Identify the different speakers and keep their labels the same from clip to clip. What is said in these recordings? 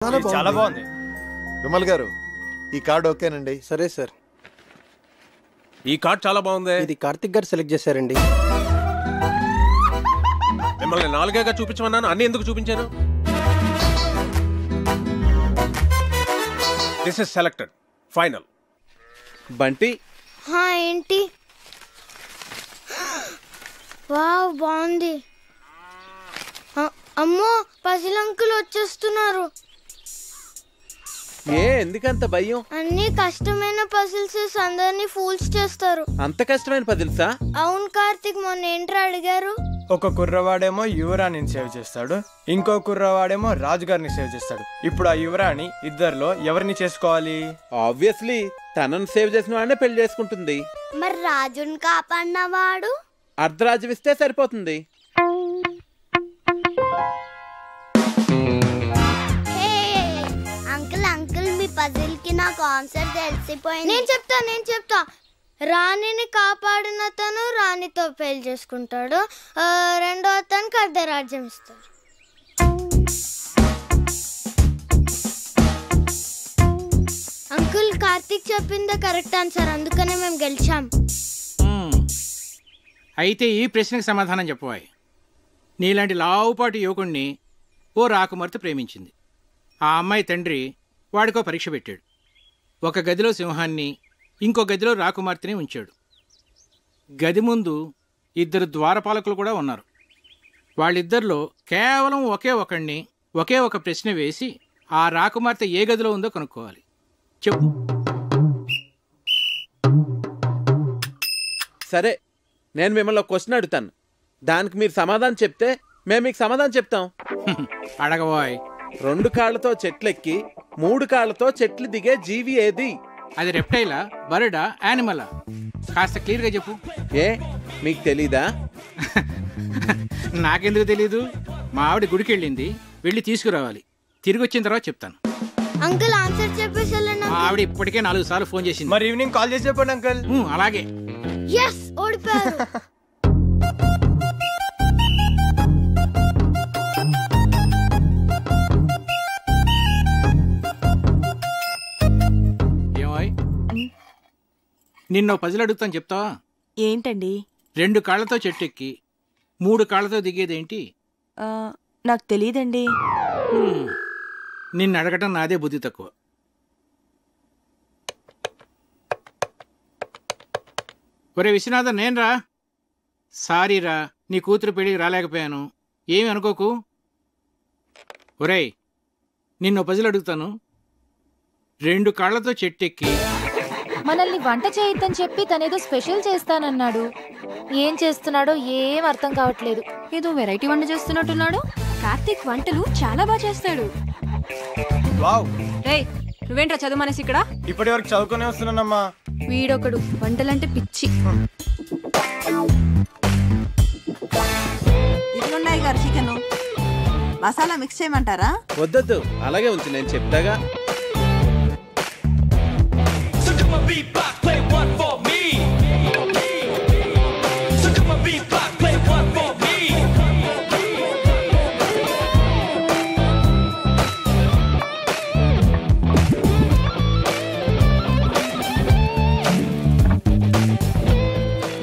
Speaker 1: చాలా బాగుంది.
Speaker 2: విమల్ గారు ఈ కార్డ్ ఓకేనండి?
Speaker 3: సరే సార్.
Speaker 1: ఈ కార్డ్ చాలా బాగుంది.
Speaker 3: ఇది కార్తిక్ గారు సెలెక్ట్ చేశారండి.
Speaker 1: మిమ్మల్ని 4గా చూపించమన్నాను, అన్ని ఎందుకు చూపించాను? This is selected final.
Speaker 4: Bunty
Speaker 5: ఏంటి? వావ్ బాగుంది. అమ్మో పజిల్ అంకుల్ వచ్చేస్తున్నారు.
Speaker 4: ఎందుకంత భయం?
Speaker 5: అన్ని కష్టమైన పజిల్స్ అందరినీ ఫూల్స్ చేస్తారు.
Speaker 4: అంత కష్టమైన పజిల్సా?
Speaker 5: అవును కార్తిక్, మొన్న ఏంట్రా అడిగారు?
Speaker 6: ఒక కుర్రవాడేమో యువరాణిని సేవ్ చేస్తాడు, ఇంకో కుర్రవాడేమో రాజుగారిని సేవ్ చేస్తాడు. ఇప్పుడు ఆ యువరాణి ఇద్దరిలో ఎవరిని చేసుకోవాలి?
Speaker 4: ఆబ్వియస్లీ తనను సేవ్ చేసిన వాడినే పెళ్లి చేసుకుంటుంది.
Speaker 5: మరి రాజుని కాపాడినవాడు?
Speaker 4: అర్ధరాజ్యం ఇస్తే సరిపోతుంది.
Speaker 5: పజిల్ కి నాకు ఆన్సర్ తెలిసిపోయింది. నేను చెప్తా. రాణిని కాపాడిన అతను రాణితో పెళ్లి చేసుకుంటాడు, రెండో అతనికి అర్ధరాజ్యం ఇస్తారు. అంకుల్ కార్తిక్ చెప్పిందే కరెక్ట్ ఆన్సర్, అందుకనే మేము గెలిచాం.
Speaker 7: అయితే ఈ ప్రశ్నకు సమాధానం చెప్పవాయి. నీలాంటి లావుపాటి యువకుణ్ణి ఓ రాకుమార్తె ప్రేమించింది. ఆ అమ్మాయి తండ్రి వాడికో పరీక్ష పెట్టాడు. ఒక గదిలో సింహాన్ని, ఇంకో గదిలో రాకుమార్తెని ఉంచాడు. గది ముందు 2 ద్వారపాలకులు కూడా ఉన్నారు. వాళ్ళిద్దరిలో కేవలం ఒకే ఒక ప్రశ్న వేసి ఆ రాకుమార్తె ఏ గదిలో ఉందో కనుక్కోవాలి. చెప్పు.
Speaker 4: సరే, నేను మిమ్మల్ని ఒక క్వశ్చన్ అడుగుతాను. దానికి మీరు సమాధానం చెప్తే మేము మీకు సమాధానం చెప్తాం.
Speaker 7: అడగబోయ్.
Speaker 4: 2 కాళ్లతో చెట్లెక్కి 3 కాళ్లతో చెట్లు దిగే జీవి ఏది?
Speaker 7: అది రెప్టైలా, బర్డా, యానిమలా? కాస్త క్లియర్గా చెప్పు.
Speaker 4: మీకు తెలీదా?
Speaker 7: నాకెందుకు తెలీదు? మా ఆవిడ గుడికి వెళ్ళింది, వెళ్ళి తీసుకురావాలి. తిరిగి వచ్చిన తర్వాత చెప్తాను.
Speaker 5: అంకుల్ ఆన్సర్ చెప్పేసి
Speaker 7: మా ఆవిడ ఇప్పటికే 4 సార్లు ఫోన్ చేసింది.
Speaker 6: మరి ఈవినింగ్ కాల్ చేసి చెప్పండి అంకుల్.
Speaker 7: అలాగే.
Speaker 5: ఓడిపోయారు.
Speaker 7: నిన్న పజిల్ అడుగుతాను, చెప్తావా?
Speaker 8: ఏంటండి?
Speaker 7: 2 కాళ్లతో చెట్టెక్కి 3 కాళ్లతో దిగేదేంటి?
Speaker 8: నాకు తెలియదండి.
Speaker 7: నిన్ను అడగటం నాదే బుద్ధి తక్కువ. ఒరే విశ్వనాథన్, నేనురా. సారీరా, నీ కూతురు పెళ్ళికి రాలేకపోయాను, ఏమి అనుకోకు. ఒరేయ్, నిన్ను పజిల్ అడుగుతాను. 2 కాళ్లతో చెట్టెక్కి
Speaker 9: మనల్ని వంట చేయొద్దని చెప్పి తనేదో స్పెషల్ చేస్తానన్నాడు. ఏం చేస్తున్నాడో ఏం అర్థం కావట్లేదు.
Speaker 8: ఏదో వెరైటీ వంట చేస్తున్నట్టున్నాడు. కార్తిక్ వంటలు చాలా బాగా చేస్తాడు. నువ్వేంట్రా చదువు మనసి ఇక్కడ?
Speaker 6: ఇప్పటి వరకు చదువుకునే వస్తున్నానమ్మా.
Speaker 8: వీడొకడు వంటలంటే పిచ్చి.
Speaker 10: ఇట్లున్నాయి గారు చికెన్ మసాలా మిక్స్ చేయమంటారా?
Speaker 4: వద్దొద్దు, అలాగే ఉంచు, నేను చెప్తాగా.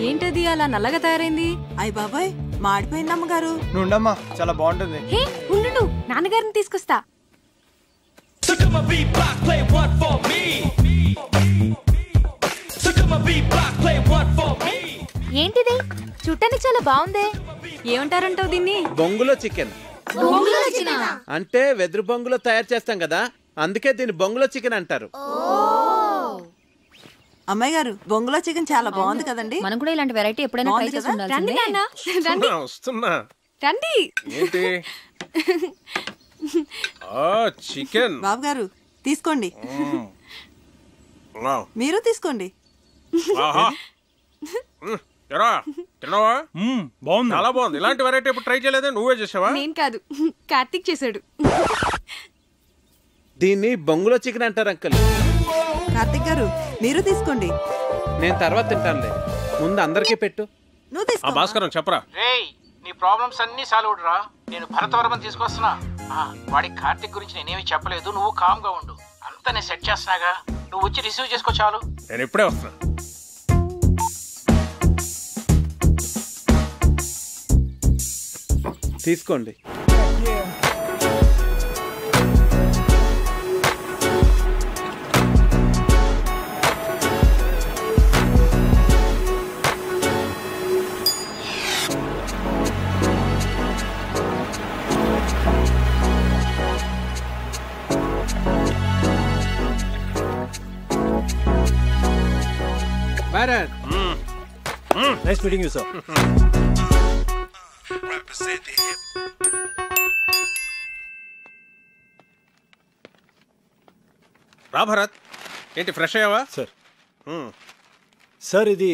Speaker 8: ఏంటది అలా నల్లగా తయారైంది?
Speaker 10: అయ్య బాబాయ్, మాడిపోయింది అమ్మగారు.
Speaker 6: నుండమ్మా, చాలా బాగుంటుంది.
Speaker 8: ఉండు, నాన్నగారిని తీసుకొస్తా.
Speaker 9: ఏంటిది? చూడటానికి చాలా బాగుందే.
Speaker 8: ఏమంటారంటావు దీన్ని?
Speaker 4: బొంగులో చికెన్. అంటే వెదురు బొంగులో తయారు చేస్తాం కదా, అందుకే దీన్ని బొంగులో చికెన్ అంటారు.
Speaker 10: అమ్మాయి గారు, బొంగులో చికెన్ చాలా బాగుంది కదండి.
Speaker 8: మనం కూడా ఇలాంటి వెరైటీ ఎప్పుడైనా ట్రై చేసి ఉండాల్సిందే.
Speaker 1: వస్తున్నా.
Speaker 8: రండి.
Speaker 1: ఏంటి? చికెన్.
Speaker 10: బాబు గారు తీసుకోండి. మీరు తీసుకోండి.
Speaker 1: బాగుంది, చాలా బాగుంది. ఇలాంటి వెరైటీ ఎప్పుడు ట్రై చేయలేదే? నువ్వే చేసావా?
Speaker 8: నేను కాదు, కార్తిక్ చేశాడు.
Speaker 4: దీన్ని బొంగులో చికెన్ అంటారు అంకుల్.
Speaker 10: కార్తిక్ గారు మీరు తీసుకోండి.
Speaker 4: నేను తర్వాత తింటానులే, ముందు అందరికీ పెట్టు.
Speaker 10: నువ్వు తీసుకో.
Speaker 1: భాస్కరం చెప్పరా.
Speaker 7: నీ ప్రాబ్లమ్స్ అన్ని సాల్వ్ రా. నేను భరతవర్మని తీసుకొస్తున్నా. వాడి కార్తిక్ గురించి నేనేమి చెప్పలేదు, నువ్వు కామ్గా ఉండు. అంతా నేను సెట్ చేస్తున్నాగా, నువ్వు వచ్చి రిసీవ్ చేసుకో చాలు.
Speaker 1: నేను ఇప్పుడే వస్తున్నా.
Speaker 4: తీసుకోండి.
Speaker 7: Bharat,
Speaker 3: nice meeting you sir.
Speaker 1: రా భరత్, ఏంటి ఫ్రెష్ అయ్యావా?
Speaker 3: సార్ సార్ ఇది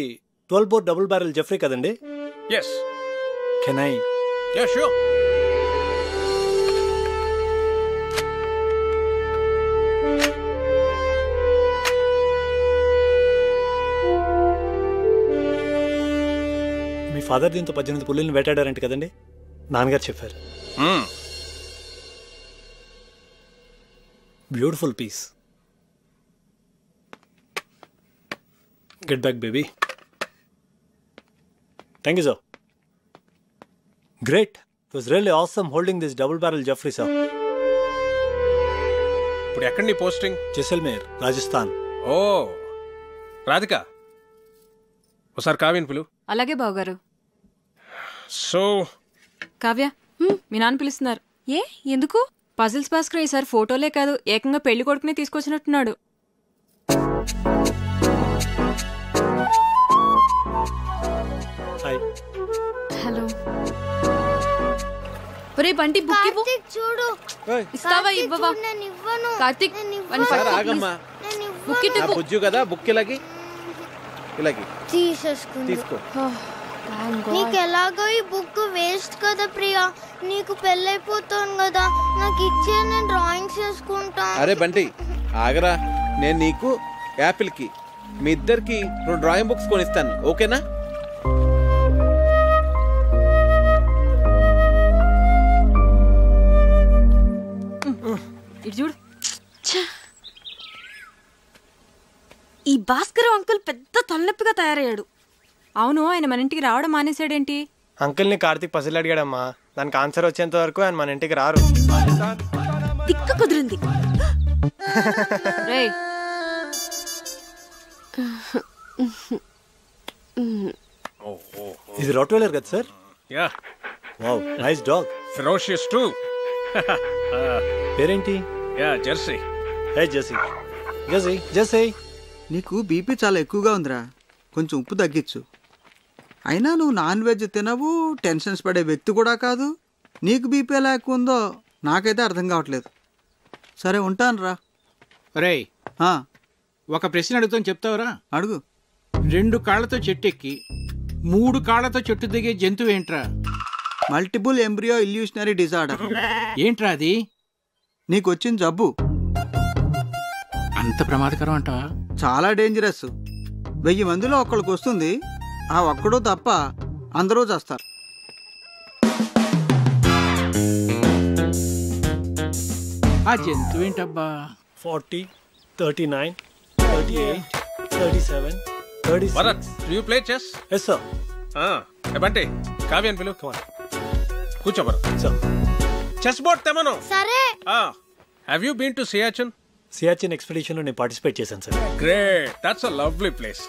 Speaker 3: 12 బోర్ డబుల్ బ్యారెల్ జెఫ్రీ కదండి?
Speaker 1: Yes.
Speaker 3: Can I?
Speaker 1: Yeah sure.
Speaker 3: మీ ఫాదర్ దీంతో 18 పుల్లిని వేటాడారంట కదండి? నాన్నగారు చెప్పారు. Beautiful piece. Get back baby. Thank you sir. Great. It was really awesome holding this double barrel Jeffery sir.
Speaker 1: ఇప్పుడు ఎక్కడ నీ పోస్టింగ్?
Speaker 3: జైసల్మేర్, రాజస్థాన్.
Speaker 1: ఓ రాధిక, ఒకసారి కావ్యని పిలు.
Speaker 8: అలాగే బావగారు.
Speaker 1: సో
Speaker 8: కావ్య, మీ నాన్న పిలుస్తున్నారు. ఏ ఎందుకు? పజిల్స్ భాస్కర్ ఈసారి ఫోటోలే కాదు, ఏకంగా పెళ్లి కొడుకునే తీసుకొచ్చినట్టున్నాడు.
Speaker 3: హాయ్.
Speaker 8: హలో. ఒరే బంటి, బుక్ ఇవ్వు.
Speaker 5: కార్తీక్ చూడు.
Speaker 8: ఇస్తావా ఇవ్వవా?
Speaker 5: నేను ఇవ్వను.
Speaker 8: కార్తీక్,
Speaker 4: ఆగమ్మా.
Speaker 8: బుక్ ఇటు.
Speaker 4: నా బుజ్జు కదా, బుక్ ఇలాగి
Speaker 5: తీసేసుకుంది.
Speaker 4: తీసుకో.
Speaker 5: నీకు ఎలాగో ఈ బుక్ వేస్ట్ కదా ప్రియా, నీకు పెళ్ళైపోతాను కదా, నాకు ఇచ్చే, నేను డ్రాయింగ్స్ చేసుకుంటా.
Speaker 4: అరే బంటి ఆగరా, నేను నీకు యాపిల్ కి మీ ఇద్దరికి 2 డ్రాయింగ్ బుక్స్ కొనిస్తాను, ఓకేనా?
Speaker 8: ఇటు చూడు. ఈ భాస్కర్ అంకుల్ పెద్ద తలనొప్పిగా తయారయ్యాడు. అవును, ఆయన మన ఇంటికి రావడం మానేశాడేంటి?
Speaker 6: అంకుల్ని కార్తీక్ పజిల్ అడిగాడమ్మా, దానికి ఆన్సర్ వచ్చేంత వరకు ఆయన మన ఇంటికి రారు.
Speaker 8: తిక్క కుదిరింది. రేయ్,
Speaker 3: ఇది రాట్వైలర్ కదా sir?
Speaker 1: Yeah.
Speaker 3: Wow, nice dog.
Speaker 1: Ferocious too.
Speaker 3: పేరేంటి?
Speaker 1: Yeah, Jersey.
Speaker 3: Hey Jersey. Jersey, Jersey.
Speaker 11: నీకు బీపీ చాలా ఎక్కువగా ఉందిరా, కొంచెం ఉప్పు తగ్గించు. అయినా నువ్వు నాన్ వెజ్ తినవు, టెన్షన్స్ పడే వ్యక్తి కూడా కాదు. నీకు బీపీ ఎలా ఎక్కువ ఉందో నాకైతే అర్థం కావట్లేదు. సరే ఉంటాను రా.
Speaker 7: రేయ్, ఒక ప్రశ్న అడుగుతాను, చెప్తావరా?
Speaker 11: అడుగు.
Speaker 7: 2 కాళ్లతో చెట్టు ఎక్కి 3 కాళ్లతో చెట్టు దిగే జంతువు ఏంట్రా?
Speaker 11: Multiple embryo illusionary disorder.
Speaker 7: ఏంట్రా అది?
Speaker 11: నీకు వచ్చిన జబ్బు.
Speaker 7: అంత ప్రమాదకరం అంటావా?
Speaker 11: చాలా డేంజరస్. 1000 మందిలో ఒక్కడికి వస్తుంది, ఆ ఒక్కడో తప్ప అందరూ చేస్తారు.
Speaker 7: ఆ జంతువు ఏంటబ్బా?
Speaker 3: 40, 39, 38, 37, 36.
Speaker 1: Bharat, do you play chess?
Speaker 3: Yes sir.
Speaker 1: Bunty, కావ్యని పిలు. కూర్చో భరత్.
Speaker 3: Sir.
Speaker 1: చెస్ బోర్డ్ తెమను.
Speaker 5: సరే.
Speaker 1: Have you been to Siachen?
Speaker 3: Siachen expedition లో నేను పార్టిసిపేట్ చేశాను sir.
Speaker 1: Great, that's a lovely place.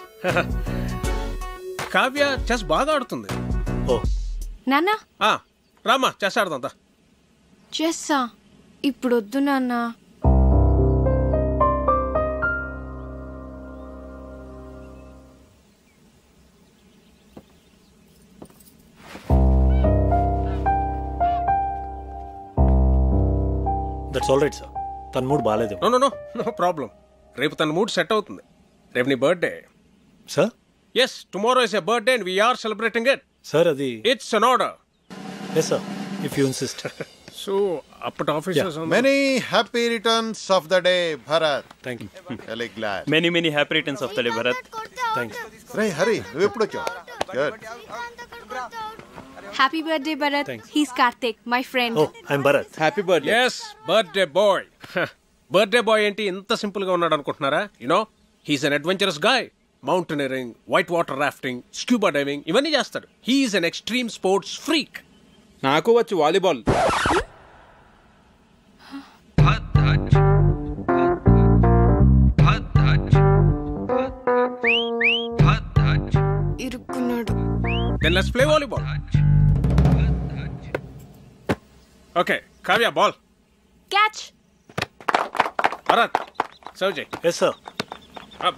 Speaker 1: Kavya chess బాగా ఆడుతుంది.
Speaker 3: ఓ
Speaker 8: నాన్న,
Speaker 1: రామా చెస్ ఆడుతుందా?
Speaker 8: చెస్సా? ఇప్పుడు వద్దు నాన్న.
Speaker 3: That's all right sir. తన మూడ్ బాగాలేదు.
Speaker 1: No problem. రేపు తన మూడ్ సెట్ అవుతుంది. రేపు నీ birthday.
Speaker 3: Sir?
Speaker 1: Yes, tomorrow is a birthday and we're celebrating it.
Speaker 3: Sir అది
Speaker 1: it's an order.
Speaker 3: Yes sir, if you insist.
Speaker 1: So అప్పటి officers
Speaker 2: many happy returns of the day Bharat.
Speaker 3: Thank you.
Speaker 2: Very glad.
Speaker 12: Many happy returns of the day Bharat.
Speaker 3: Thank you.
Speaker 2: రే హరి, నువ్వు ఎప్పుడు వచ్చావు? Good.
Speaker 8: Happy birthday Bharat. He's Karthik, my friend.
Speaker 3: Oh I'm Bharat.
Speaker 4: Happy birthday.
Speaker 1: Yes birthday boy. Birthday boy ఏంటి ఇంత simple గా ఉన్నాడు అనుకుంటున్నారా? You know he's an adventurous guy. Mountaineering, white water rafting, scuba diving ఇవన్నీ చేస్తాడు. He's an extreme sports freak.
Speaker 4: నాకు వచ్చు volleyball.
Speaker 8: ఇరుక్కున్నాడు.
Speaker 1: Then let's play volleyball. Okay, Kavya, ball.
Speaker 8: Catch.
Speaker 1: Bharat, serve Jay.
Speaker 3: Yes, sir.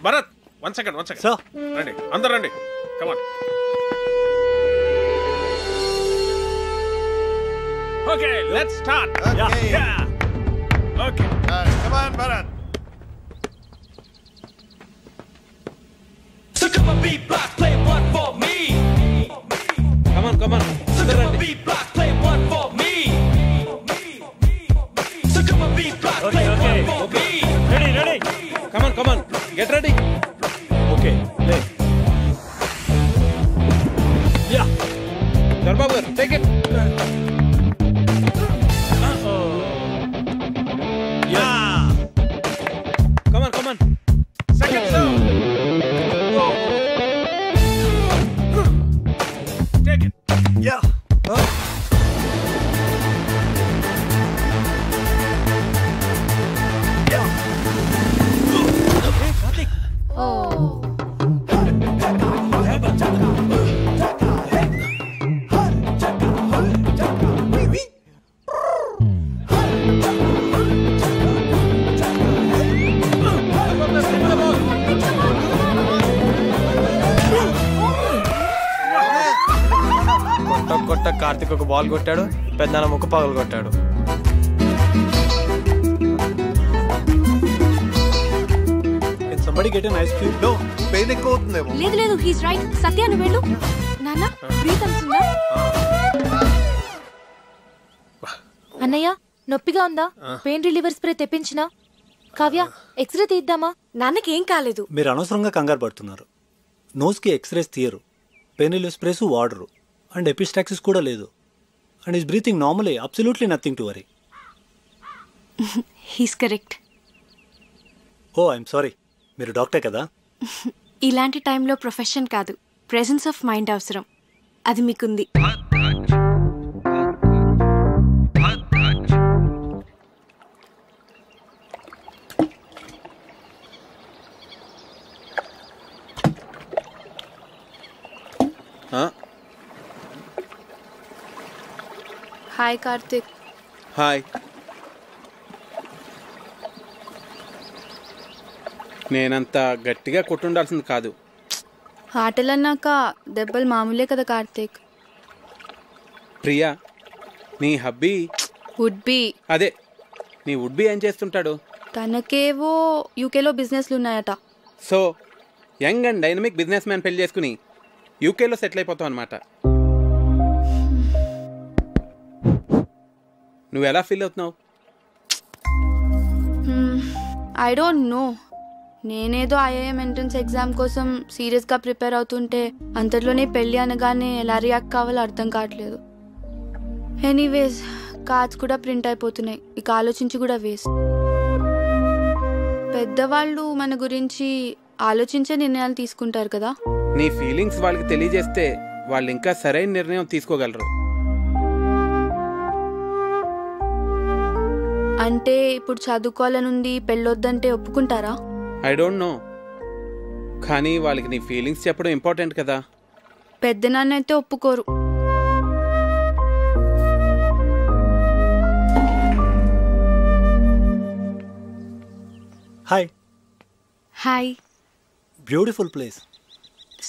Speaker 1: Bharat, one second.
Speaker 3: Sir.
Speaker 1: Ready. Andar ready. Come on. Okay, let's start.
Speaker 2: Okay.
Speaker 1: Yeah. Okay.
Speaker 2: Come on, Bharat.
Speaker 12: So come on, beat block, play one for me.
Speaker 4: Come on.
Speaker 12: So come on, beat block, play one for me. So come on, beat block, play one for me.
Speaker 3: Ready.
Speaker 4: Come on. Get ready.
Speaker 3: Okay, play. Yeah.
Speaker 4: Darbabu, take it.
Speaker 3: Yeah.
Speaker 4: Come on.
Speaker 1: Second serve. Take it.
Speaker 3: Yeah.
Speaker 6: కొట్ట కార్తిక్ ఒక ball కొట్టాడు, పెద్దనాన్న ముక్కు పగలు కొట్టాడు.
Speaker 3: Can somebody get an ice cube? No.
Speaker 2: Pain ఎక్కువ అవుతుందేమో.
Speaker 8: లేదు హీస్ రైట్. సత్య నువ్వు వెళ్ళు. నాన్న బ్రీత్ అవుతుందా?
Speaker 9: అన్నయ్య నొప్పిగా ఉందా? పెయిన్ రిలీవర్ స్ప్రే తెప్పించినా? కావ్య ఎక్స్రే తీద్దామా?
Speaker 8: నాన్నకి ఏం కాలేదు.
Speaker 3: మీరు అనవసరంగా కంగారు పడుతున్నారు. నోస్కి ఎక్స్రేస్ తీయరు, పెయిన్ రిలీఫ్ స్ప్రేస్ వాడరు, అండ్ ఎపిస్టాక్సిస్ కూడా లేదు. And is breathing normally. Absolutely nothing to worry.
Speaker 8: He's correct.
Speaker 3: Oh I'm sorry. మీరు డాక్టర్ కదా?
Speaker 8: ఇలాంటి టైంలో ప్రొఫెషన్ కాదు, ప్రెజెన్స్ ఆఫ్ మైండ్ అవసరం. అది మీకుంది. హాయ్ కార్తిక్.
Speaker 4: హాయ్. నేనంత గట్టిగా కొట్టుండాల్సింది కాదు.
Speaker 8: ఆటలన్నాక దెబ్బలు మామూలే కదా కార్తిక్.
Speaker 4: ప్రియా, నీ హబ్బీ
Speaker 8: వుడ్ బి.
Speaker 4: అదే, నీ వుడ్ బి ఏం చేస్తుంటాడు?
Speaker 8: తనకేవో యూకేలో బిజినెస్లు ఉన్నాయట.
Speaker 4: So young and dynamic business man పెళ్లి చేసుకుని యూకేలో సెటిల్ అయిపోతావు అనమాట. నువ్వు ఎలా ఫీల్ అవుతున్నావు?
Speaker 8: I don't know. నేనేదో ఐఐఎం ఎంట్రన్స్ ఎగ్జామ్ కోసం సీరియస్గా ప్రిపేర్ అవుతుంటే అంతట్లోనే పెళ్ళి అనగానే ఎలా రియాక్ట్ కావాలో అర్థం కావట్లేదు. ఎనీవేస్ కార్డ్స్ కూడా ప్రింట్ అయిపోతున్నాయి. ఇక ఆలోచించి కూడా వేస్ట్. పెద్దవాళ్ళు మన గురించి ఆలోచించే నిర్ణయాలు తీసుకుంటారు కదా.
Speaker 4: నీ ఫీలింగ్స్ వాళ్ళకి తెలియజేస్తే వాళ్ళు ఇంకా సరైన నిర్ణయం తీసుకోగలరు.
Speaker 8: అంటే ఇప్పుడు చదువుకోవాలనుంది, పెళ్ళొద్దంటే ఒప్పుకుంటారా?
Speaker 4: ఐ డోంట్ నో, కానీ వాళ్ళకి నీ ఫీలింగ్స్ చెప్పడం ఇంపార్టెంట్ కదా.
Speaker 8: పెద్దనాన్న అయితే ఒప్పుకోరు.
Speaker 3: Hi.
Speaker 8: Hi.
Speaker 3: Beautiful place.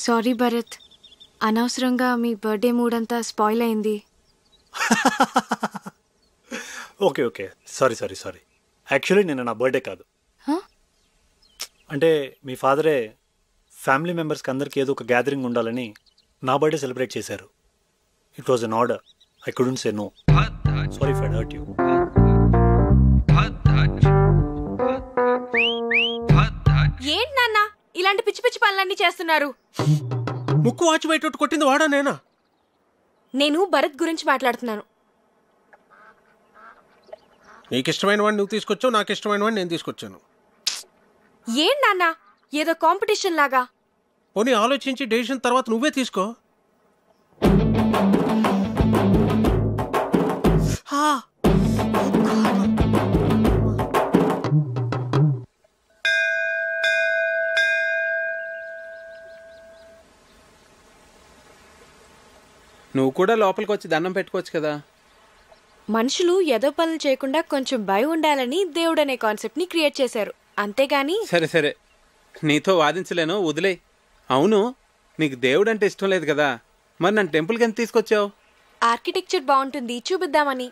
Speaker 8: Sorry Bharat, అనవసరంగా మీ బర్త్డే మూడ్ అంతా స్పాయిల్ అయింది.
Speaker 3: Okay sorry. యాక్చువల్లీ నిన్న నా బర్త్డే కాదు. అంటే మీ ఫాదరే ఫ్యామిలీ మెంబర్స్కి అందరికీ ఏదో ఒక గ్యాదరింగ్ ఉండాలని నా బర్త్డే సెలబ్రేట్ చేశారు. It was an order. I couldn't say no. Sorry if I hurt you.
Speaker 8: ఏంటి నాన్న ఇలాంటి పిచ్చి పిచ్చి పనులన్నీ చేస్తున్నారు?
Speaker 1: ముక్కు వాచి బయట కొట్టింది వాడా నేనా?
Speaker 13: నేను భరత్ గురించి మాట్లాడుతున్నాను.
Speaker 1: నీకు ఇష్టమైన వాడిని నువ్వు తీసుకొచ్చావు, నాకు ఇష్టమైన వాడిని నేను తీసుకొచ్చాను.
Speaker 13: ఏం నాన్న ఏదో కాంపిటీషన్ లాగా?
Speaker 1: పోనీ ఆలోచించి డెసిషన్ తర్వాత నువ్వే తీసుకో.
Speaker 4: నువ్వు కూడా లోపలికి వచ్చి దండం పెట్టుకోవచ్చు కదా.
Speaker 13: మనుషులు ఏదో పనులు చేయకుండా కొంచెం భయం ఉండాలని దేవుడు అనే కాన్సెప్ట్ ని క్రియేట్ చేశారు, అంతేగాని.
Speaker 4: సరే సరే, నీతో వాదించలేను, వదిలే. అవును, నీకు దేవుడు అంటే ఇష్టం లేదు కదా, మరి నన్ను టెంపుల్కి ఎంత తీసుకొచ్చావు?
Speaker 13: ఆర్కిటెక్చర్ బాగుంటుంది చూపిద్దామని.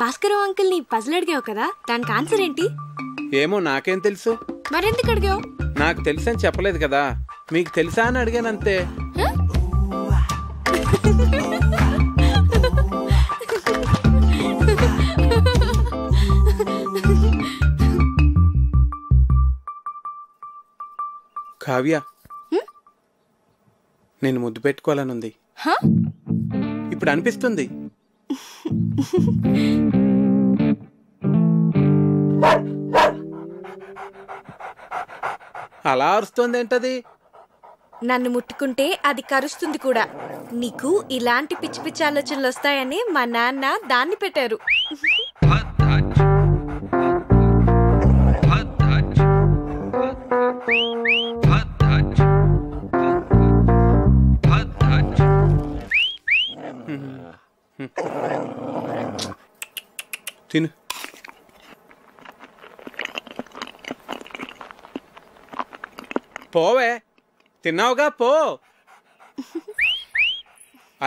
Speaker 13: భాస్కర్ అంకుల్ ని పజిల్ అడిగావు కదా, దానికి ఆన్సర్ ఏంటి?
Speaker 4: ఏమో నాకేం తెలుసు.
Speaker 13: మరెందుకు అడిగావు?
Speaker 4: నాకు తెలుసని చెప్పలేదు కదా, మీకు తెలుసా అని అడిగానంతే. కావ్య, నేను ముద్దు పెట్టుకోవాలనుంది. ఇప్పుడు అనిపిస్తుంది. అలా అరుస్తుంది ఏంటది?
Speaker 13: నన్ను ముట్టుకుంటే అది కరుస్తుంది కూడా. నీకు ఇలాంటి పిచ్చి పిచ్చి ఆలోచనలు వస్తాయని మా నాన్న దాన్ని పెట్టారు.
Speaker 4: తిను. పోవే, తిన్నావుగా పో.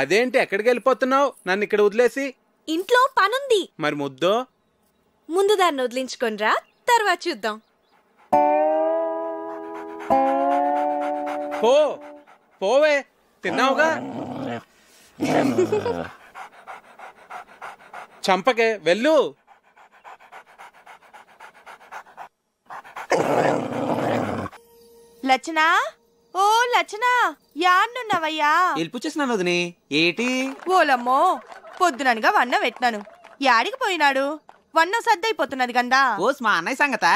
Speaker 4: అదేంటి ఎక్కడికి వెళ్ళిపోతున్నావు నన్ను ఇక్కడ వదిలేసి?
Speaker 13: ఇంట్లో పనుంది.
Speaker 4: మరి ముద్దో?
Speaker 13: ముందు దాన్ని వదిలించుకొనిరా, తర్వాత చూద్దాం.
Speaker 4: పో పోవే, తిన్నావుగా. చంపకే, వెళ్ళు.
Speaker 10: లచ్చనా, ఓ లచ్చనా, యాన్నున్నావయ్యా?
Speaker 14: వెళ్ళిపోచ్చేసినాను వదిని. ఏటి?
Speaker 10: ఓలమ్మో, పొద్దుననగా వన్న పెట్టినాను. యాడికి పోయినాడు? వన్న సద్దయిపోతున్నది గందా.
Speaker 14: ఓస్ మా అన్నయ్య సంగత.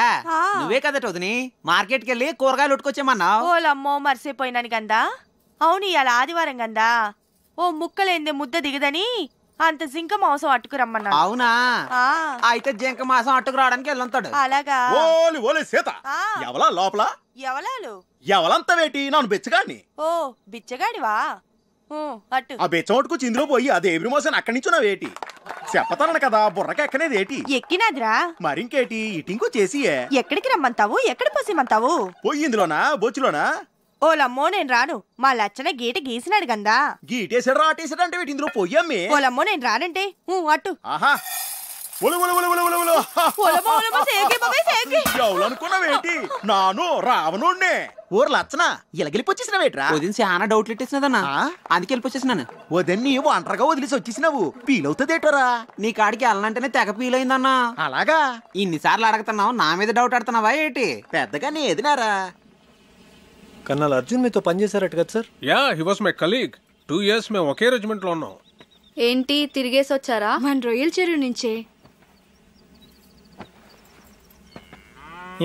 Speaker 14: నువ్వే కదట వదిని మార్కెట్కి వెళ్ళి కూరగాయలు ఉట్టుకొచ్చేమన్నావు.
Speaker 10: ఓలమ్మో, మర్చిపోయినాను గందా. అవును, ఇవాళ ఆదివారం గందా. ఓ ముక్కలేందే ముద్ద దిగదని అంత జింక మాంసం అట్టుకురమ్మన్నా.
Speaker 14: అవునా? అయితే జింక మాంసం అట్టుకు రావడానికి వెళ్ళుంటాడు.
Speaker 10: అలాగా?
Speaker 2: ఓలి ఓలి సీత, ఎవలా లోపల?
Speaker 10: ఎవలాలు?
Speaker 2: ఎవలంతా వేటి నన్ను బెచ్చగాడిని.
Speaker 10: ఓ బిచ్చగాడివా? అట్టు
Speaker 2: ఆ బెచ్చమట్టుకొచ్చి ఇందులో పోయి అదే ఎవ్రి మోసం అక్కడి నుంచి నా వేటి చెప్పతాను కదా, బుర్రకి ఎక్కనేది ఏటి?
Speaker 10: ఎక్కినాదిరా.
Speaker 2: మరింకేటి ఇటింకో చేసి
Speaker 10: ఎక్కడికి రమ్మంతావు? ఎక్కడ పోసిమంతావు?
Speaker 2: పోయి ఇందులోనా బొచ్చులోనా?
Speaker 10: ఓలమ్మో, నేను రాను. మా లచ్చన గీట గీసినాడు గందా.
Speaker 2: గీటేసాడు రాటేసాడు అంటే వీటి ఇందులో పోయమ్మే.
Speaker 10: ఓలమ్మో, నేను రానంటే అట్టు.
Speaker 2: ఆహా, ఎవలనుకున్నావేంటి? నాను రావణుణ్ణే.
Speaker 14: ఊరు లచ్చన ఇలాగెళ్ళిపోచ్చేసినవేట్రా? వదిన చాలా డౌట్లు ఇట్టేసినదన్నా, అందుకే వెళ్ళిపోచ్చేసినాను.
Speaker 2: వదిన్ని ఒంటరిగా వదిలేసి వచ్చేసినావు, పీలవుతుందేటోరా?
Speaker 14: నీ కాడికి వెళ్ళనంటేనే తెగ పీలైందన్నా.
Speaker 2: అలాగా?
Speaker 14: ఇన్నిసార్లు అడుగుతున్నావు, నా మీద డౌట్ ఆడుతున్నావా ఏంటి?
Speaker 2: పెద్దగా నీ ఎదినారా?
Speaker 3: కర్నల్ అర్జున్ మీతో పనిచేశారట కదా sir?
Speaker 1: Yeah, he was my colleague. 2 years మేము ఒకే రెజిమెంట్ లో ఉన్నాం.
Speaker 8: ఏంటి తిరిగేసి వచ్చారా?
Speaker 13: మన రొయ్యల చెరువు నుంచే.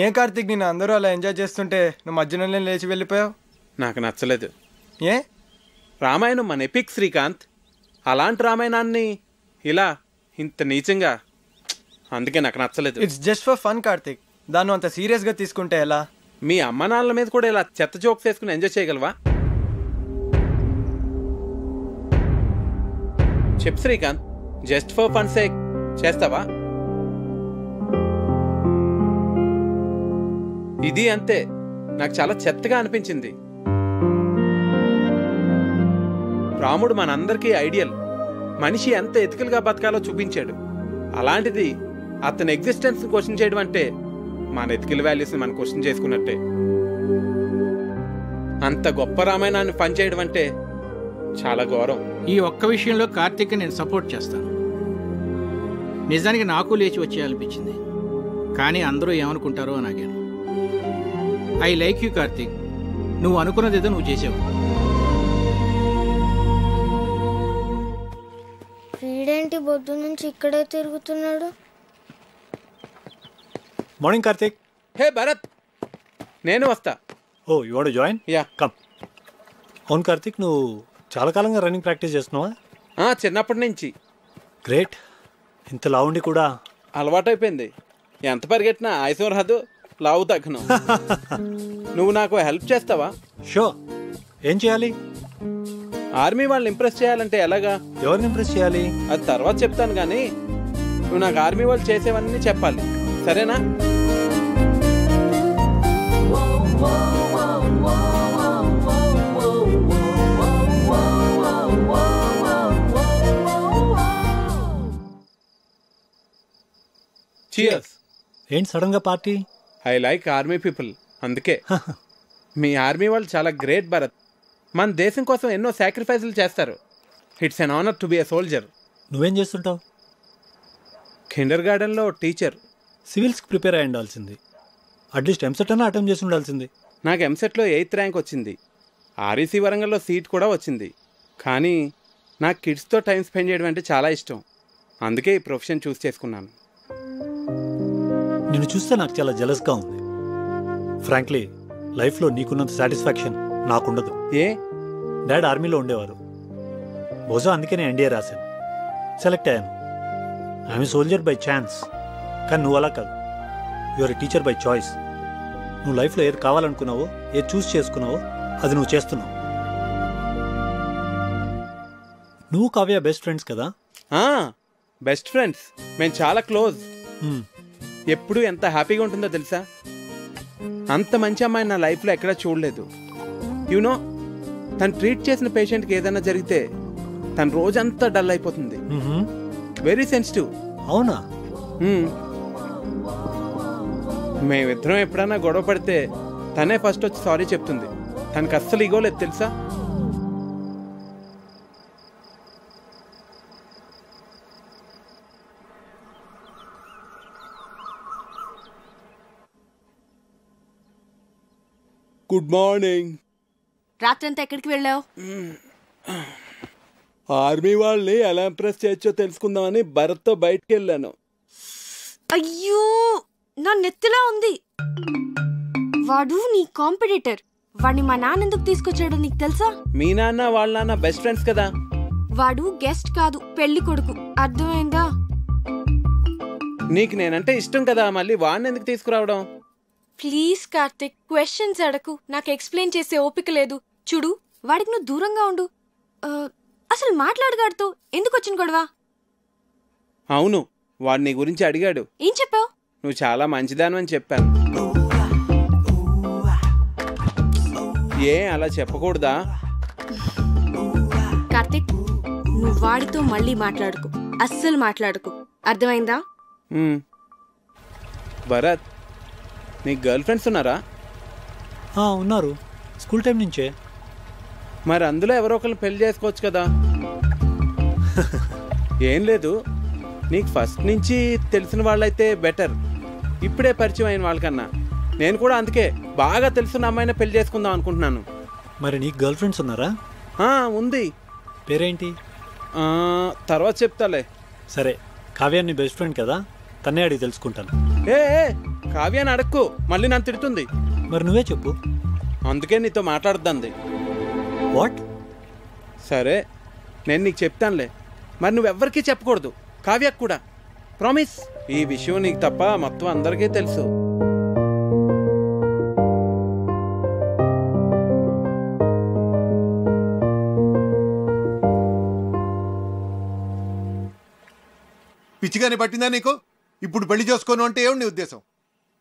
Speaker 6: ఏ కార్తీక్, నేను అందరూ అలా ఎంజాయ్ చేస్తుంటే నువ్వు మధ్యలో లేచి వెళ్ళిపోయావు.
Speaker 4: నాకు నచ్చలేదు.
Speaker 6: ఏ?
Speaker 4: రామాయణం మన ఎపిక్ శ్రీకాంత్, అలాంటి రామాయణాన్ని ఇలా ఇంత నీచంగా, అందుకే నాకు నచ్చలేదు.
Speaker 6: It's just for fun Karthik, దాన్ని అంత సీరియస్ గా తీసుకుంటే ఎలా?
Speaker 4: మీ అమ్మ నాన్నల మీద కూడా ఇలా చెత్త జోక్స్ వేసుకుని ఎంజాయ్ చేయగలవా? చెప్పు Srikanth, just for fun sake చేస్తావా? ఇది అంతే, నాకు చాలా చెత్తగా అనిపించింది. రాముడు మనందరికీ ఐడియల్. మనిషి ఎంత ఎథికల్గా బతకాలో చూపించాడు. అలాంటిది అతని ఎగ్జిస్టెన్స్ క్వశ్చన్ చేయడం అంటే మన ఎథికల్ వాల్యూస్ని మనం క్వశ్చన్ చేసుకున్నట్టే. అంత గొప్ప రామాయణాన్ని పనిచేయడం అంటే చాలా ఘోరం.
Speaker 7: ఈ ఒక్క విషయంలో కార్తీక్ నేను సపోర్ట్ చేస్తాను. నిజానికి నాకు లేచి వచ్చేయాలనిపించింది, కానీ అందరూ ఏమనుకుంటారో అని ఆగాను. ఐ లైక్ యూ కార్తీక్, నువ్వు అనుకున్నదేదో నువ్వు చేసావు.
Speaker 5: వీడేంటి బొద్దు నుంచి ఇక్కడే తిరుగుతున్నాడు?
Speaker 3: మార్నింగ్ కార్తీక్.
Speaker 4: హే భరత్, నేను వస్తా.
Speaker 3: Oh you want to join?
Speaker 4: Yeah
Speaker 3: come. అవును కార్తీక్, నువ్వు చాలా కాలంగా రన్నింగ్ ప్రాక్టీస్ చేస్తున్నావా?
Speaker 4: చిన్నప్పటి నుంచి.
Speaker 3: గ్రేట్. ఇంత లావుండి కూడా
Speaker 4: అలవాటైపోయింది. ఎంత పరిగెట్టినా ఆయుసం రాదు, లావు తగ్గను. నువ్వు నాకు హెల్ప్ చేస్తావా?
Speaker 3: షో. ఏం చేయాలి?
Speaker 4: ఆర్మీ వాళ్ళని ఇంప్రెస్ చేయాలంటే ఎలాగా?
Speaker 3: ఎవరిని ఇంప్రెస్ చేయాలి?
Speaker 4: అది తర్వాత చెప్తాను, కానీ నువ్వు నాకు ఆర్మీ వాళ్ళు చేసేవన్నీ చెప్పాలి, సరేనా? Cheers.
Speaker 3: ఏంటి సడన్ గా party?
Speaker 4: I like army people, అందుకే. మీ ఆర్మీ వాళ్ళు చాలా గ్రేట్ భరత్. మన దేశం కోసం ఎన్నో సాక్రిఫైసులు చేస్తారు. It's an honour to be a soldier.
Speaker 3: నువ్వేం చేస్తుంటావు?
Speaker 4: కిండర్ గార్డెన్లో టీచర్.
Speaker 3: సివిల్స్కి ప్రిపేర్ అయి ఉండాల్సింది. అట్లీస్ట్ ఎంసెట్ అన్నా అటెంప్ట్ చేసి ఉండాల్సింది.
Speaker 4: నాకు ఎంసెట్లో 8th ర్యాంక్ వచ్చింది. ఆర్ఈసీ వరంగల్లో సీట్ కూడా వచ్చింది. కానీ నాకు కిడ్స్తో టైం స్పెండ్ చేయడం అంటే చాలా ఇష్టం. అందుకే ఈ ప్రొఫెషన్ చూస్ చేసుకున్నాను.
Speaker 3: నిన్ను చూస్తే నాకు చాలా జెలస్గా ఉంది. ఫ్రాంక్లీ లైఫ్లో నీకున్నంత సాటిస్ఫాక్షన్ నాకుండదు.
Speaker 4: ఏ?
Speaker 3: డాడ్ ఆర్మీలో ఉండేవారు. బహుశా అందుకే నేను ఎన్డీఏ రాశాను, సెలెక్ట్ అయ్యాను. I'm soldier by chance. కానీ నువ్వు అలా కాదు, యువర్ టీచర్ బై చాయిస్. నువ్వు లైఫ్లో ఏది కావాలనుకున్నావో, ఏది చూస్ చేసుకున్నావో అది నువ్వు చేస్తున్నావు. నువ్వు కావ్య బెస్ట్ ఫ్రెండ్స్ కదా?
Speaker 4: Best friends. మేము చాలా క్లోజ్. ఎప్పుడు ఎంత హ్యాపీగా ఉంటుందో తెలుసా? అంత మంచి అమ్మాయి నా లైఫ్లో ఎక్కడా చూడలేదు. యూనో, తను ట్రీట్ చేసిన పేషెంట్కి ఏదైనా జరిగితే తన రోజంతా డల్ అయిపోతుంది. Very sensitive.
Speaker 3: అవునా?
Speaker 4: మేమిద్దరం ఎప్పుడైనా గొడవ పడితే తనే ఫస్ట్ వచ్చి సారీ చెప్తుంది. తనకు అస్సలు ఇగోలేదు తెలుసా? Good morning.
Speaker 13: రాత్రంతా ఎక్కడికి వెళ్ళావు?
Speaker 4: ఆర్మీ వాళ్ళని ఎలా ఇంప్రెస్ చేయొచ్చో తెలుసుకుందామని భరత్తో బయటికి వెళ్ళాను.
Speaker 13: అయ్యో, నా నెత్తిలా ఉంది. వాడు నీ కాంపిటీటర్. వాడిని మా నాన్న ఎందుకు తీసుకొచ్చాడో నీకు తెలుసా?
Speaker 4: మీ నాన్న వాళ్ళ నాన్న బెస్ట్ ఫ్రెండ్స్ కదా.
Speaker 13: వాడు గెస్ట్ కాదు, పెళ్లి కొడుకు. అర్థమైందా?
Speaker 4: నీకు నేనంటే ఇష్టం కదా, మళ్ళీ వాడిని ఎందుకు తీసుకురావడం?
Speaker 13: ప్లీజ్ కార్తిక్, క్వశ్చన్స్ అడకు. నాకు ఎక్స్ప్లెయిన్ చేసే ఓపిక లేదు. చూడు, వాడికి నువ్వు దూరంగా ఉండు. అసలు మాట్లాడగాడుతో ఎందుకు వచ్చిన గొడవ?
Speaker 4: అవును, వాడు నీ గురించి అడిగాడు.
Speaker 13: ఏం చెప్పావు?
Speaker 4: నువ్వు చాలా మంచిదాను అని చెప్పాను. ఏ అలా చెప్పకూడదా?
Speaker 13: కార్తిక్, నువ్వు వాడితో మళ్ళీ మాట్లాడుకు, అస్సలు మాట్లాడుకు. అర్థమైందా?
Speaker 4: భరత్, నీకు గర్ల్ ఫ్రెండ్స్ ఉన్నారా?
Speaker 3: ఉన్నారు, స్కూల్ టైం నుంచే.
Speaker 4: మరి అందులో ఎవరో ఒకరిని పెళ్లి చేసుకోవచ్చు కదా. ఏం లేదు, నీకు ఫస్ట్ నుంచి తెలిసిన వాళ్ళైతే బెటర్, ఇప్పుడే పరిచయం అయిన వాళ్ళకన్నా. నేను కూడా అందుకే బాగా తెలుసున్న అమ్మాయిని పెళ్లి చేసుకుందాం అనుకుంటున్నాను.
Speaker 3: మరి నీకు గర్ల్ ఫ్రెండ్స్ ఉన్నారా?
Speaker 4: ఉంది.
Speaker 3: పేరేంటి?
Speaker 4: తర్వాత చెప్తాలే.
Speaker 3: సరే, కావ్య నీ బెస్ట్ ఫ్రెండ్ కదా, తన్నే అడిగి తెలుసుకుంటాను.
Speaker 4: ఏ కావ్యాన్ని అడక్కు, మళ్ళీ నన్ను తిడుతుంది.
Speaker 3: మరి నువ్వే చెప్పు.
Speaker 4: అందుకే నీతో మాట్లాడుద్దంది.
Speaker 3: వాట్?
Speaker 4: సరే, నేను నీకు చెప్తానులే. మరి నువ్వెవ్వరికీ చెప్పకూడదు, కావ్యకు కూడా. ప్రామిస్. ఈ విషయం నీకు తప్ప మొత్తం అందరికీ తెలుసు.
Speaker 15: పిచ్చిగానే పట్టిందా నీకు? ఇప్పుడు పెళ్లి చేసుకోను అంటే ఏమి నీ ఉద్దేశం?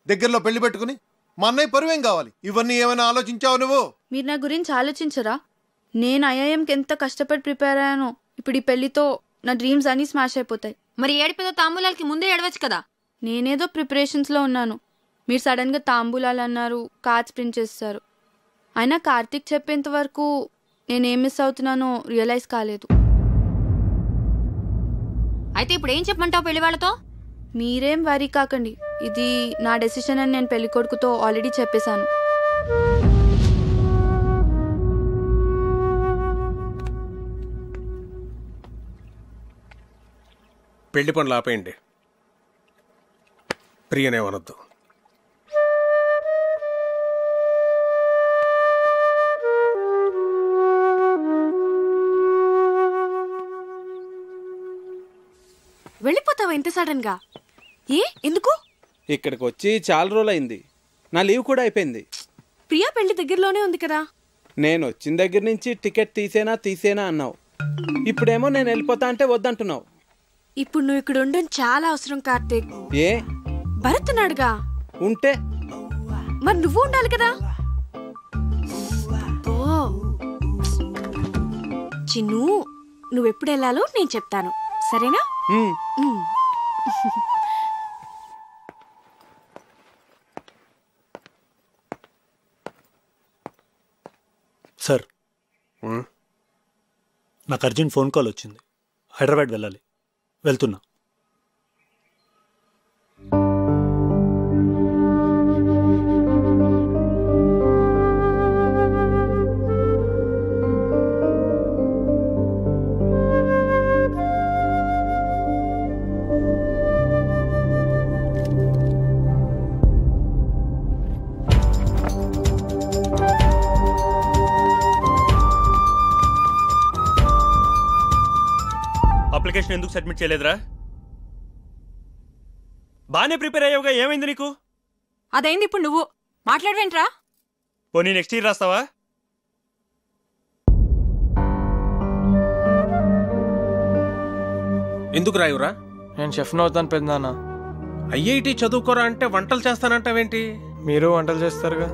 Speaker 15: దగ్గరలో పెళ్లి పెట్టుకుని మా అన్నయ్య పరువేం కావాలి? ఇవన్నీ ఏమైనా ఆలోచించావు నువ్వు?
Speaker 8: మీరు నా గురించి ఆలోచించరా? నేను ఐఐఎంకి ఎంత కష్టపడి ప్రిపేర్ అయ్యానో. ఇప్పుడు ఈ పెళ్లితో నా డ్రీమ్స్ అన్నీ స్మాష్ అయిపోతాయి.
Speaker 9: మరి ఏడిపోతే తాంబూలాలకి ముందే ఏడవచ్చు కదా.
Speaker 8: నేనేదో ప్రిపరేషన్స్లో ఉన్నాను, మీరు సడన్గా తాంబూలాలు అన్నారు, కార్డ్స్ ప్రింట్ చేస్తారు. అయినా కార్తీక్ చెప్పేంత వరకు నేనేం మిస్ అవుతున్నానో రియలైజ్ కాలేదు.
Speaker 16: అయితే ఇప్పుడు ఏం చెప్పమంటావు పెళ్లి వాళ్ళతో?
Speaker 8: మీరేం వరీ కాకండి, ఇది నా డెసిషన్ అని నేను పెళ్లి కొడుకుతో ఆల్రెడీ చెప్పేశాను.
Speaker 1: పెళ్లి పనులు ఆపేయండి, ప్రియనే అనొద్దు.
Speaker 13: వెళ్ళిపోతావా ఇంత సడన్ గా? ఎందుకు?
Speaker 4: ఇక్కడికి వచ్చి చాలా రోజులైంది, నా లీవ్ కూడా అయిపోయింది.
Speaker 13: ప్రియా పెళ్లి దగ్గరలోనే ఉంది కదా.
Speaker 4: నేను వచ్చిన దగ్గర నుంచి టికెట్ తీసేనా అన్నావు, ఇప్పుడేమో నేను వెళ్ళిపోతా అంటే వద్దంటున్నావు.
Speaker 13: ఇప్పుడు నువ్వు ఇక్కడ ఉండడం చాలా అవసరం కార్తీక్.
Speaker 4: ఏ?
Speaker 13: భరత్ ఉన్నాడుగా.
Speaker 4: ఉంటే
Speaker 13: మరి నువ్వు ఉండాలి కదా. చిన్ను, నువ్వెప్పుడు వెళ్ళాలో నేను చెప్తాను, సరేనా?
Speaker 3: సార్, నాకు అర్జెంట్ ఫోన్ కాల్ వచ్చింది, హైదరాబాద్ వెళ్ళాలి, వెళ్తున్నా.
Speaker 17: అప్లికేషన్ ఎందుకు సబ్మిట్ చేయలేదురా? బానే ప్రిపేర్ అయ్యావుగా, ఏమైంది నీకు?
Speaker 13: అదైంది, ఇప్పుడు నువ్వు మాట్లాడవేంట్రా?
Speaker 17: పోనీ నెక్స్ట్ ఇయర్ రాస్తావా?
Speaker 1: ఎందుకు రాయురా?
Speaker 6: నేను షెఫ్ అవుతాను పెద్దనాన్న.
Speaker 1: ఐఐటి చదువుకోరా అంటే వంటలు చేస్తానంటావేంటి?
Speaker 6: మీరు వంటలు చేస్తారుగా.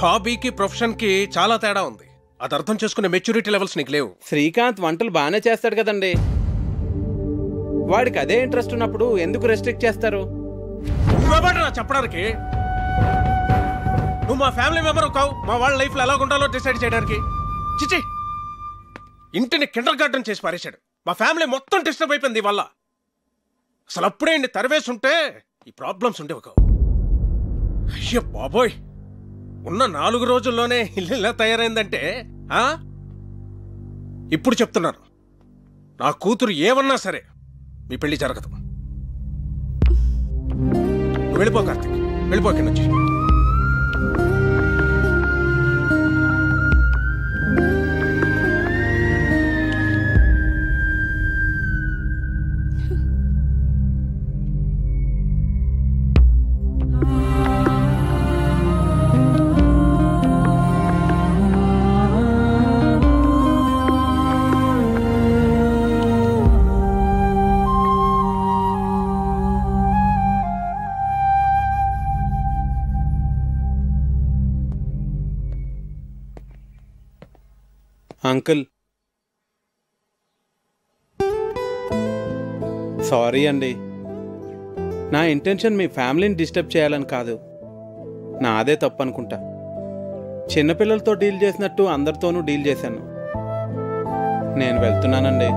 Speaker 1: హాబీకి ప్రొఫెషన్కి చాలా తేడా ఉంది, అది అర్థం చేసుకునే మెచ్యూరిటీ లెవెల్స్ నీకు లేవు.
Speaker 4: శ్రీకాంత్ వంటలు బాగానే చేస్తాడు కదండి, వాడికి అదే ఇంట్రెస్ట్ ఉన్నప్పుడు ఎందుకు రెస్ట్రిక్ట్ చేస్తారు?
Speaker 1: నువ్వెవడ్రా చెప్పడానికి? నువ్వు మా ఫ్యామిలీ మెంబర్ కావు, మా వాళ్ళ లైఫ్లో ఎలాగుండాలో డిసైడ్ చేయడానికి. చిచి, ఇంటిని కిండర్ గార్డెన్ చేసి పారేశాడు. మా ఫ్యామిలీ మొత్తం డిస్టర్బ్ అయిపోయింది వల్ల. అసలు అప్పుడే ఇంటి తరివేసి ఉంటే ఈ ప్రాబ్లమ్స్ ఉండేవి కావు. అయ్యో బాబోయ్, ఉన్న 4 రోజుల్లోనే ఇల్లు ఇలా తయారైందంటే ఇప్పుడు చెప్తున్నాను, నా కూతురు ఏమన్నా సరే మీ పెళ్లి జరగదు. వెళ్ళిపో కార్తీక్, వెళ్ళిపో ఇక్కడి నుంచి.
Speaker 4: అంకుల్, సారీ అండి, నా ఇంటెన్షన్ మీ ఫ్యామిలీని డిస్టర్బ్ చేయాలని కాదు, నాదే తప్పు అనుకుంటా. చిన్నపిల్లలతో డీల్ చేసినట్టు అందరితోనూ డీల్ చేశాను. నేను వెళ్తున్నానండి.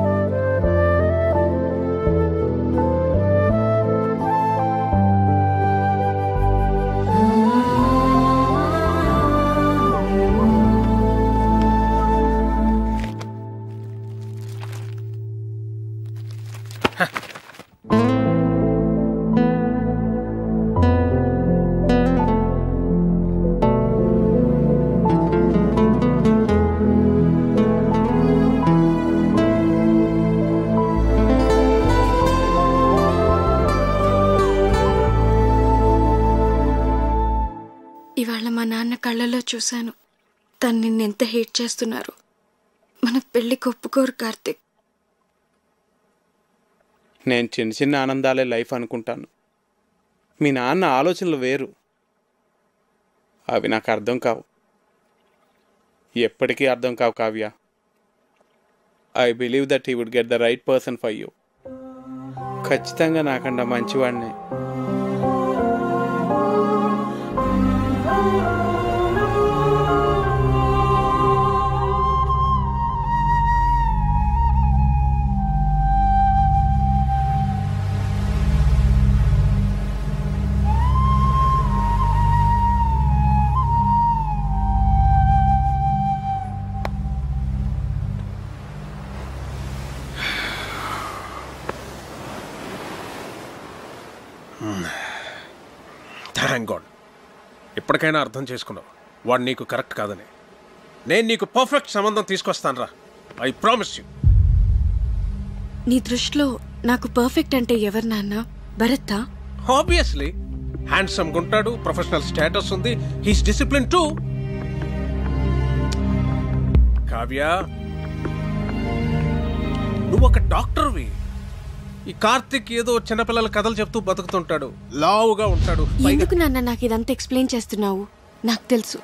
Speaker 13: ఇవాళ మా నాన్న కళ్ళలో చూశాను, తను నిన్నెంత హేట్ చేస్తున్నారు. మన పెళ్లికి ఒప్పుకోరు కార్తిక్.
Speaker 4: నేను చిన్న చిన్న ఆనందాలే లైఫ్ అనుకుంటాను. మీ నాన్న ఆలోచనలు వేరు, అవి నాకు అర్థం కావు, ఎప్పటికీ అర్థం కావు Kavya. I believe that he would get the right person for you. ఖచ్చితంగా నాకన్నా మంచివాడిని.
Speaker 1: Thank God. ఇప్పటికైనా అర్థం చేసుకున్నావు వాడు నీకు కరెక్ట్ కాదని. నేను నీకు పర్ఫెక్ట్ సంబంధం తీసుకొస్తాను రా, ఐ ప్రామిస్ యూ.
Speaker 13: నీ దృష్టిలో నాకు పర్ఫెక్ట్ అంటే ఎవరు నాన్న? భరత్తా?
Speaker 1: ఆబ్వియస్లీ. హ్యాండ్సమ్గా ఉంటాడు, ప్రొఫెషనల్ స్టేటస్ ఉంది, హీస్ డిసిప్లిన్ టూ. కావ్య, నువ్వు ఒక డాక్టర్వి. ఈ కార్తిక్ ఏదో చిన్నపిల్లల కథలు చెప్తూ బతుకుతుంటాడు, లావుగా ఉంటాడు.
Speaker 13: ఎందుకు నాన్న నాకు ఇదంతా ఎక్స్ప్లెయిన్ చేస్తున్నావు? నాకు తెలుసు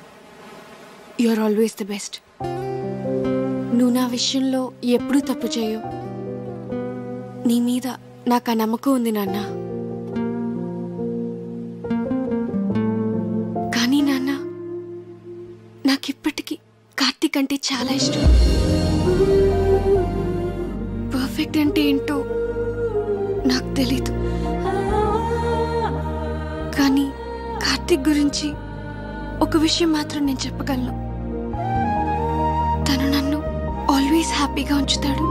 Speaker 13: you are always the best. నువ్వు నా విషయంలో ఎప్పుడూ తప్పు చేయవు. నీ మీద నాకు ఆ నమ్మకం ఉంది నాన్న. కానీ నాన్న, నాకిప్పటికీ కార్తిక్ అంటే చాలా ఇష్టం. పర్ఫెక్ట్ అంటే ఏంటో నాకు తెలీదు, కానీ కార్తిక్ గురించి ఒక విషయం మాత్రం నేను చెప్పగలను. తను నన్ను ఆల్వేస్ హ్యాపీగా ఉంచుతాడు.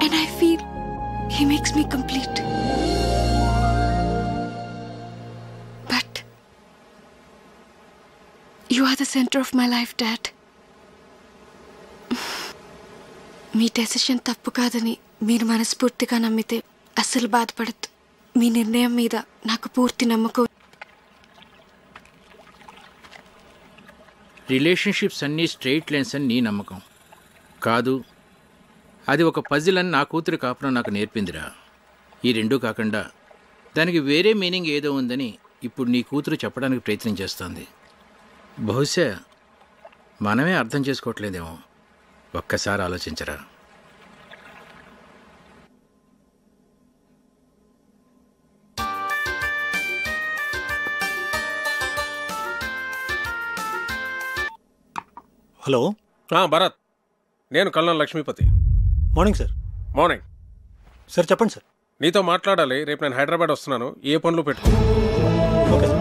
Speaker 13: And I feel he makes me complete. But you are the centre of my life dad. మీ డెసిషన్ తప్పు కాదని మీరు మనస్ఫూర్తిగా నమ్మితే అస్సలు బాధపడద్దు. మీ నిర్ణయం మీద నాకు పూర్తి నమ్మకం.
Speaker 7: రిలేషన్షిప్స్ అన్నీ స్ట్రెయిట్ లైన్స్ అని నీ నమ్మకం కాదు. అది ఒక పజిల్ అని నా కూతురి కాపురం నాకు నేర్పిందిరా. ఈ రెండూ కాకుండా దానికి వేరే మీనింగ్ ఏదో ఉందని ఇప్పుడు నీ కూతురు చెప్పడానికి ప్రయత్నం చేస్తోంది. బహుశా మనమే అర్థం చేసుకోవట్లేదేమో. ఒక్కసారి ఆలోచించరా.
Speaker 3: హలో.
Speaker 1: భరత్, నేను colonel Lakshmipathi.
Speaker 3: Morning sir.
Speaker 1: Morning
Speaker 3: sir. చెప్పండి సార్.
Speaker 1: నీతో మాట్లాడాలి. రేపు నేను హైదరాబాద్ వస్తున్నాను. ఏ పనులు పెట్టుకో.
Speaker 3: Okay sir.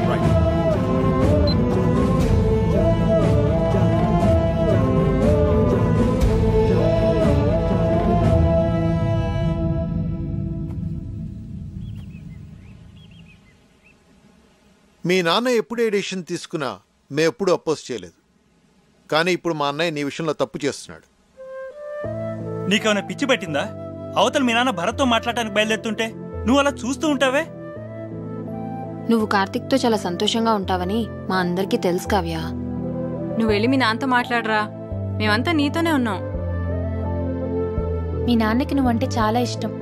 Speaker 1: రైట్.
Speaker 15: మీ నాన్న ఎప్పుడు ఏ డెసిషన్ తీసుకున్నా మేము ఎప్పుడు అపోజ్ చేయలేదు. కానీ ఇప్పుడు మా అన్నయ్య నీ విషయంలో తప్పు చేస్తున్నాడు.
Speaker 17: నీకేమైనా పిచ్చి పెట్టిందా? అవతల మీ నాన్న భరత్తో మాట్లాడటానికి బయలుదేరుతుంటే నువ్వు అలా చూస్తూ ఉంటావే?
Speaker 9: నువ్వు కార్తిక్తో చాలా సంతోషంగా ఉంటావని మా అందరికీ తెలుసు కావ్య.
Speaker 16: నువ్వు వెళ్ళి మీ నాన్నతో మాట్లాడరా, మేమంతా నీతోనే ఉన్నాం.
Speaker 9: మీ నాన్నకి నువ్వంటే చాలా ఇష్టం.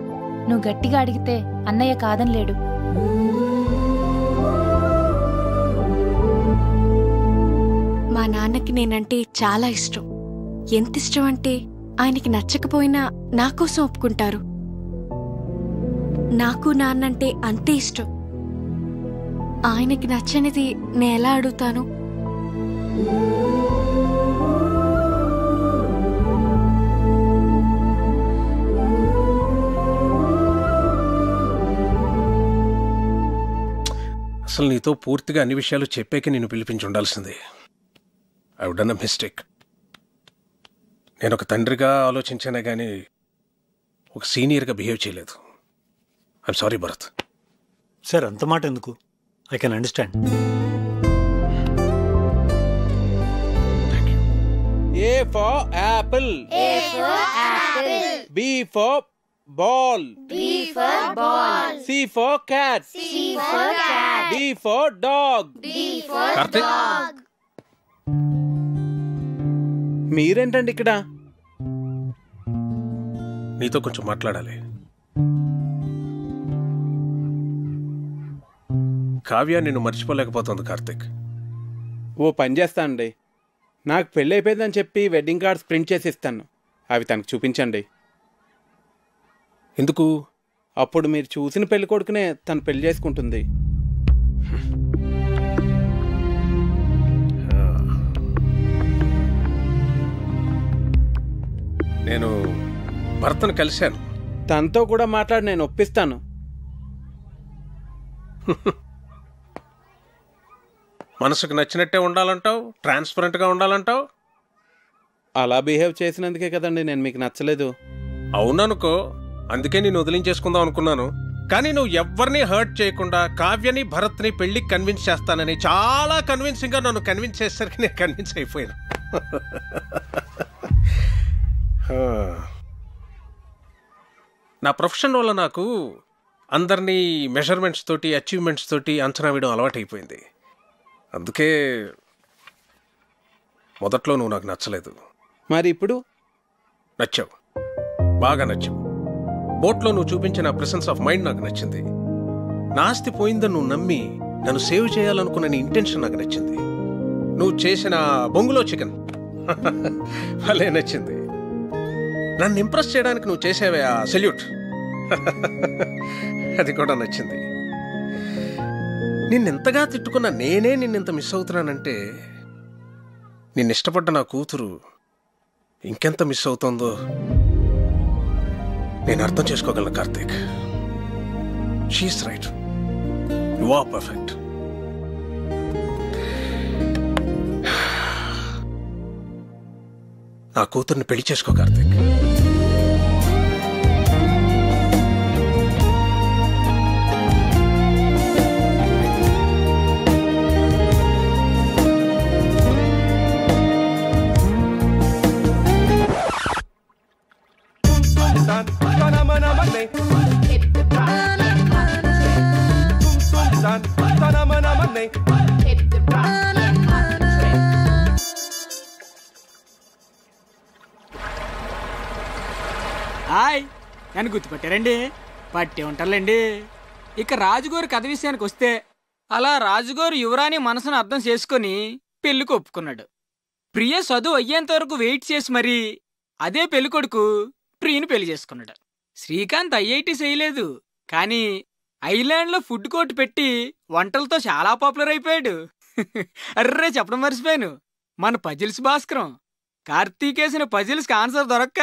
Speaker 9: నువ్వు గట్టిగా అడిగితే అన్నయ్య కాదని లేడు.
Speaker 13: మా నాన్నకి నేనంటే చాలా ఇష్టం. ఎంత ఇష్టం అంటే ఆయనకి నచ్చకపోయినా నా కోసం ఒప్పుకుంటారు. నాకు నాన్నంటే అంతే ఇష్టం. ఆయనకి నచ్చనిది నేను ఎలా అడుగుతాను?
Speaker 1: అసలు నీతో పూర్తిగా అన్ని విషయాలు చెప్పాక నేను పిలిపించి ఉండాల్సిందే. I would done a mistake. నేను ఒక తండ్రిగా ఆలోచించానే కానీ ఒక సీనియర్గా బిహేవ్ చేయలేదు. I'm sorry Bharat.
Speaker 3: సార్, అంత మాట ఎందుకు? I can understand.
Speaker 4: A for apple.
Speaker 5: A for apple.
Speaker 4: B for ball.
Speaker 5: B for ball.
Speaker 4: C for cat.
Speaker 5: C for cat.
Speaker 4: D for dog.
Speaker 5: D for
Speaker 1: Karthik.
Speaker 5: dog.
Speaker 4: మీరేంటండి ఇక్కడ?
Speaker 1: నీతో కొంచెం మాట్లాడాలి. కావ్య నిన్ను మర్చిపోలేకపోతుంది కార్తిక్.
Speaker 4: ఓ పని చేస్తానండి, నాకు పెళ్ళి అయిపోయిందని చెప్పి వెడ్డింగ్ కార్డ్స్ ప్రింట్ చేసి ఇస్తాను. అవి తనకు చూపించండి.
Speaker 1: ఎందుకు?
Speaker 4: అప్పుడు మీరు చూసిన పెళ్లి కొడుకునే తను పెళ్లి చేసుకుంటుంది.
Speaker 1: నేను భర్తను కలిశాను.
Speaker 4: తనతో కూడా మాట్లాడి నేను ఒప్పిస్తాను.
Speaker 1: మనసుకు నచ్చినట్టే ఉండాలంటావు, ట్రాన్స్పరెంట్గా ఉండాలంటావు.
Speaker 4: అలా బిహేవ్ చేసినందుకే కదండి నేను మీకు నచ్చలేదు.
Speaker 1: అవుననుకో, అందుకే నేను వదిలించేసుకుందాం అనుకున్నాను. కానీ నువ్వు ఎవరిని హర్ట్ చేయకుండా కావ్యని భరత్ని పెళ్లికి కన్విన్స్ చేస్తానని చాలా కన్విన్సింగ్గా నన్ను కన్విన్స్ చేసేసరికి నేను కన్విన్స్ అయిపోయాను. నా ప్రొఫెషన్ వల్ల నాకు అందరినీ మెజర్మెంట్స్ తోటి అచీవ్మెంట్స్ తోటి అంచనా వేయడం అలవాటైపోయింది. అందుకే మొదట్లో నువ్వు నాకు నచ్చలేదు.
Speaker 4: మరి ఇప్పుడు
Speaker 1: నచ్చావు, బాగా నచ్చావు. బోట్లో నువ్వు చూపించిన ప్రెసెన్స్ ఆఫ్ మైండ్ నాకు నచ్చింది. నా ఆస్తి పోయిందని నువ్వు నమ్మి నన్ను సేవ్ చేయాలనుకున్న నీ ఇంటెన్షన్ నాకు నచ్చింది. నువ్వు చేసిన బొంగులో చికెన్ భలే నచ్చింది. నన్ను ఇంప్రెస్ చేయడానికి నువ్వు చేసేవే ఆ సెల్యూట్ అది కూడా నచ్చింది. నిన్నెంతగా తిట్టుకున్నా నేనే నిన్నెంత మిస్ అవుతున్నానంటే నిన్ను ఇష్టపడ్డ నా కూతురు ఇంకెంత మిస్ అవుతుందో నేను అర్థం చేసుకోగలను Karthik. She's right, you are perfect. నా కూతుర్ని పెళ్లి చేసుకో కార్తీక్.
Speaker 18: హాయ్, నన్ను గుర్తుపట్టారండి? పట్టే ఉంటారులేండి. ఇక రాజుగారు కథ విషయానికి వస్తే, అలా రాజుగారు యువరాణి మనసును అర్థం చేసుకొని పెళ్లికి ఒప్పుకున్నాడు. ప్రియ చదువు అయ్యేంత వరకు వెయిట్ చేసి మరీ అదే పెళ్ళికొడుకు ప్రియని పెళ్లి చేసుకున్నాడు. శ్రీకాంత్ ఐఐటి చేయలేదు, కానీ ఐలాండ్లో ఫుడ్ కోర్ట్ పెట్టి వంటలతో చాలా పాపులర్ అయిపోయాడు. అర్రే చెప్పడం మర్చిపోయాను, మన పజిల్స్ భాస్కరం కార్తీకేసిన పజిల్స్ ఆన్సర్ దొరక్క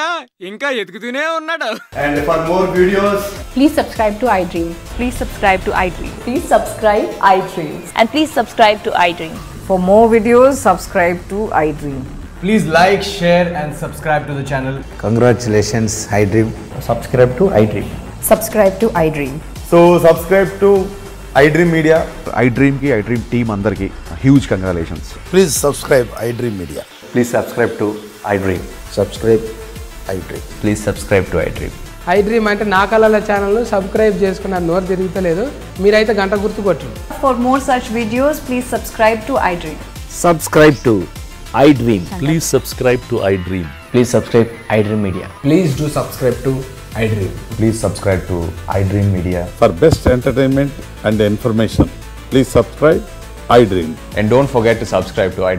Speaker 18: ఇంకా ఎతుకుతూనే ఉన్నాడు.
Speaker 19: And for more videos,
Speaker 20: please subscribe to iDream.
Speaker 21: Please subscribe to iDream.
Speaker 20: Please subscribe iDream.
Speaker 21: And please subscribe to iDream.
Speaker 20: For more videos, subscribe to iDream.
Speaker 6: Please like, share and subscribe to the channel.
Speaker 22: Congratulations, iDream. Subscribe to iDream.
Speaker 20: Subscribe to iDream.
Speaker 19: So subscribe to iDream Media. iDream ki iDream team andarki huge congratulations.
Speaker 22: Please subscribe iDream Media. Please subscribe to iDream. Subscribe iDream. Please subscribe to iDream.
Speaker 23: iDream అంటే నా కళల ఛానల్ను subscribe చేసుకున్న నోరు తిరుగుతలేదు, మీరైతే గంట గుర్తు కొట్టండి.
Speaker 20: For more such videos, please subscribe to iDream.
Speaker 22: Subscribe to iDream.
Speaker 24: Please subscribe to iDream.
Speaker 22: Please subscribe iDream Media.
Speaker 6: Please do subscribe to iDream.
Speaker 22: Please subscribe to iDream Media.
Speaker 19: For best entertainment and information, please subscribe iDream.
Speaker 22: And don't forget to subscribe to iDream.